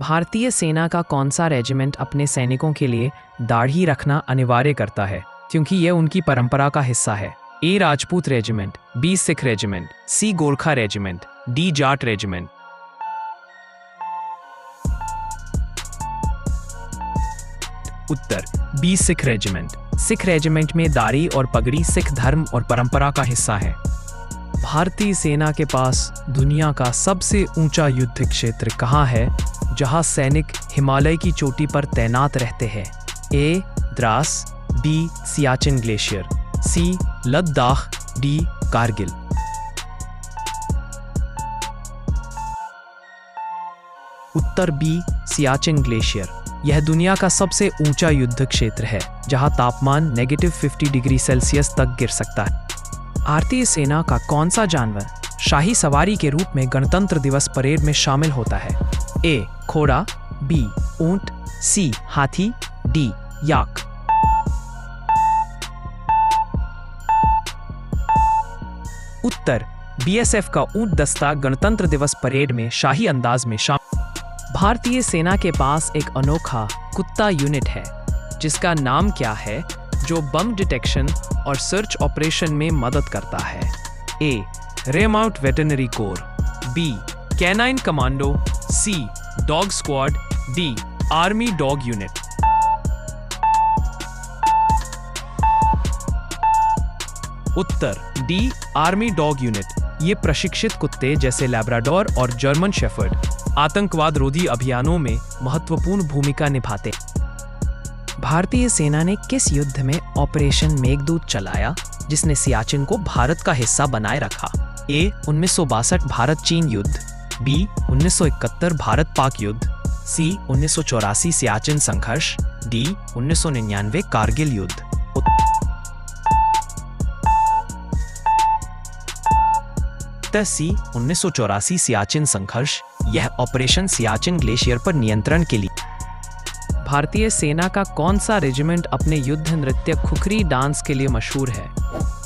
भारतीय सेना का कौन सा रेजिमेंट अपने सैनिकों के लिए दाढ़ी रखना अनिवार्य करता है क्योंकि यह उनकी परंपरा का हिस्सा है? A Rajput regiment, B Sikh regiment, C Gorkha regiment, D Jat regiment. उत्तर B Sikh regiment. Sikh regiment में दाढ़ी और पगड़ी सिख धर्म और परंपरा का हिस्सा है। भारतीय सेना के पास दुनिया का सबसे ऊंचा युद्ध क्षेत्र कहाँ है जहां सैनिक हिमालय की चोटी पर तैनात रहते हैं? ए द्रास, बी सियाचिन ग्लेशियर, सी लद्दाख, डी कारगिल। उत्तर बी सियाचिन ग्लेशियर। यह दुनिया का सबसे ऊंचा युद्ध क्षेत्र है जहां तापमान -50 डिग्री सेल्सियस तक गिर सकता है। भारतीय सेना का कौन सा जानवर शाही सवारी के रूप में गणतंत्र दिवस परेड में शामिल होता है? ए घोड़ा, बी ऊंट, सी हाथी, डी याक। उत्तर बीएसएफ का ऊंट दस्ता गणतंत्र दिवस परेड में शाही अंदाज में शामिल। भारतीय सेना के पास एक अनोखा कुत्ता यूनिट है जिसका नाम क्या है जो बम डिटेक्शन और सर्च ऑपरेशन में मदद करता है? A remount veterinary corps, B canine commando, C dog squad, D army dog unit. उत्तर डी आर्मी डॉग यूनिट। ये प्रशिक्षित कुत्ते जैसे लैब्राडोर और जर्मन शेफर्ड आतंकवाद रोधी अभियानों में महत्वपूर्ण भूमिका निभाते। भारतीय सेना ने किस युद्ध में ऑपरेशन मेघदूत चलाया जिसने सियाचिन को भारत का हिस्सा बनाए रखा? ए 1962 भारत चीन युद्ध, बी 1971 भारत पाक युद्ध, सी 1984 सियाचिन संघर्ष, डी 1999 कारगिल युद्ध। उत्तर सी 1984 सियाचिन संघर्ष। यह ऑपरेशन सियाचिन ग्लेशियर पर नियंत्रण के लिए। भारतीय सेना का कौन सा रेजिमेंट अपने युद्ध नृत्य खुखरी डांस के लिए मशहूर है?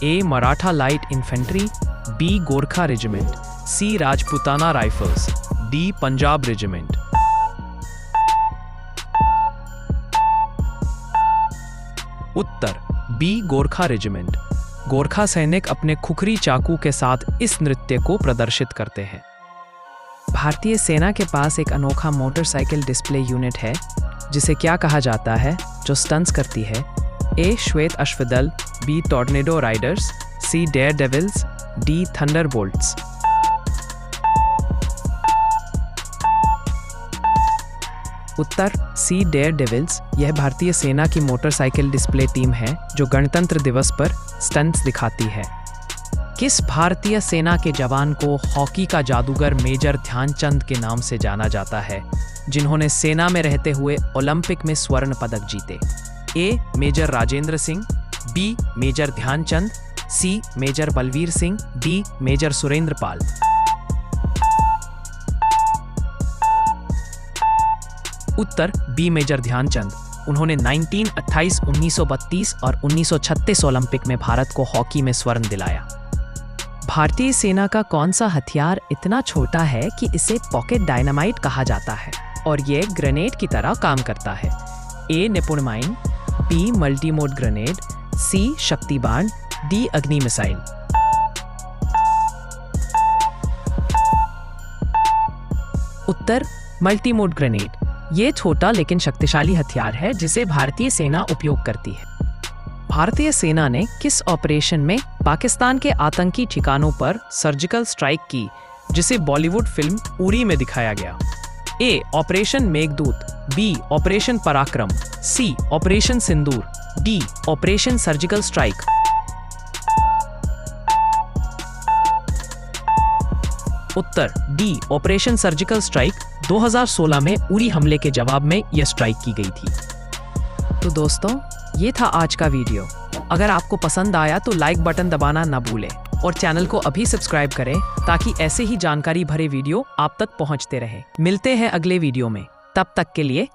A Maratha light infantry, B Gorkha regiment, C Rajputana rifles, D Punjab regiment. उत्तर बी गोरखा रेजिमेंट। गोरखा सैनिक अपने खुखरी चाकू के साथ इस नृत्य को प्रदर्शित करते हैं। भारतीय सेना के पास एक अनोखा मोटरसाइकिल डिस्प्ले यूनिट है जिसे क्या कहा जाता है जो स्टंट्स करती है? ए श्वेत अश्वदल, बी टॉर्नेडो राइडर्स, सी डेयर डेविल्स, डी थंडरबोल्ट्स। उत्तर सी डेयर डेविल्स। यह भारतीय सेना की मोटरसाइकिल डिस्प्ले टीम है जो गणतंत्र दिवस पर स्टंट्स दिखाती है। किस भारतीय सेना के जवान को हॉकी का जादूगर मेजर ध्यानचंद के नाम से जाना जाता है जिन्होंने सेना में रहते हुए ओलंपिक में स्वर्ण पदक जीते? A major Rajendra Singh, B major Dhyan Chand, C major Balbir Singh, D major Surendra Pal. उत्तर बी मेजर ध्यानचंद। उन्होंने 1928, 1932 और 1936 ओलंपिक में भारत को हॉकी में स्वर्ण दिलाया। भारतीय सेना का कौन सा हथियार इतना छोटा है कि इसे पॉकेट डायनामाइट कहा जाता है और यह ग्रेनेड की तरह काम करता है? A Nipun mine, B multi mode grenade, C Shakti Baan, D Agni missile. उत्तर मल्टी मोड ग्रेनेड। ये छोटा लेकिन शक्तिशाली हथियार है जिसे भारतीय सेना उपयोग करती है। भारतीय सेना ने किस ऑपरेशन में पाकिस्तान के आतंकी ठिकानों पर सर्जिकल स्ट्राइक की जिसे बॉलीवुड फिल्म उरी में दिखाया गया? ए ऑपरेशन मेघदूत, बी ऑपरेशन पराक्रम, सी ऑपरेशन सिंदूर, डी ऑपरेशन सर्जिकल स्ट्राइक। उत्तर डी ऑपरेशन सर्जिकल स्ट्राइक। 2016 में उरी हमले के जवाब में यह स्ट्राइक की गई थी। तो दोस्तों, ये था आज का वीडियो। अगर आपको पसंद आया तो लाइक बटन दबाना ना भूलें और चैनल को अभी सब्सक्राइब करें ताकि ऐसे ही जानकारी भरे वीडियो आप तक पहुंचते रहे। मिलते हैं अगले वीडियो में, तब तक के लिए